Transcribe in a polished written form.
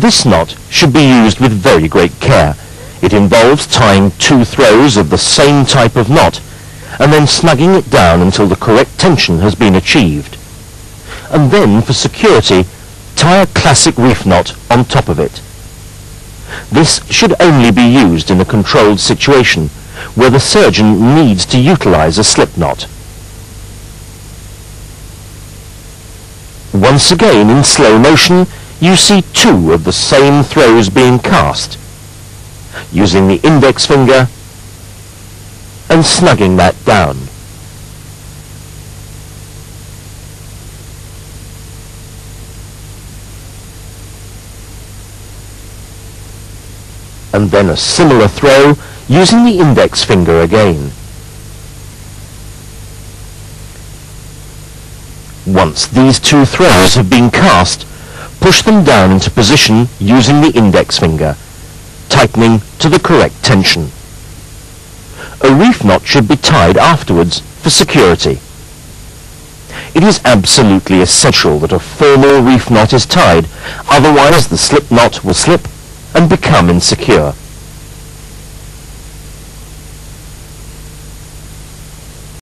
This knot should be used with very great care. It involves tying 2 throws of the same type of knot and then snugging it down until the correct tension has been achieved. And then, for security, tie a classic reef knot on top of it. This should only be used in a controlled situation where the surgeon needs to utilize a slip knot. Once again, in slow motion, you see 2 of the same throws being cast, using the index finger and snugging that down. And then a similar throw using the index finger again. Once these 2 throws have been cast, push them down into position using the index finger, tightening to the correct tension. A reef knot should be tied afterwards for security. It is absolutely essential that a formal reef knot is tied, otherwise the slip knot will slip and become insecure.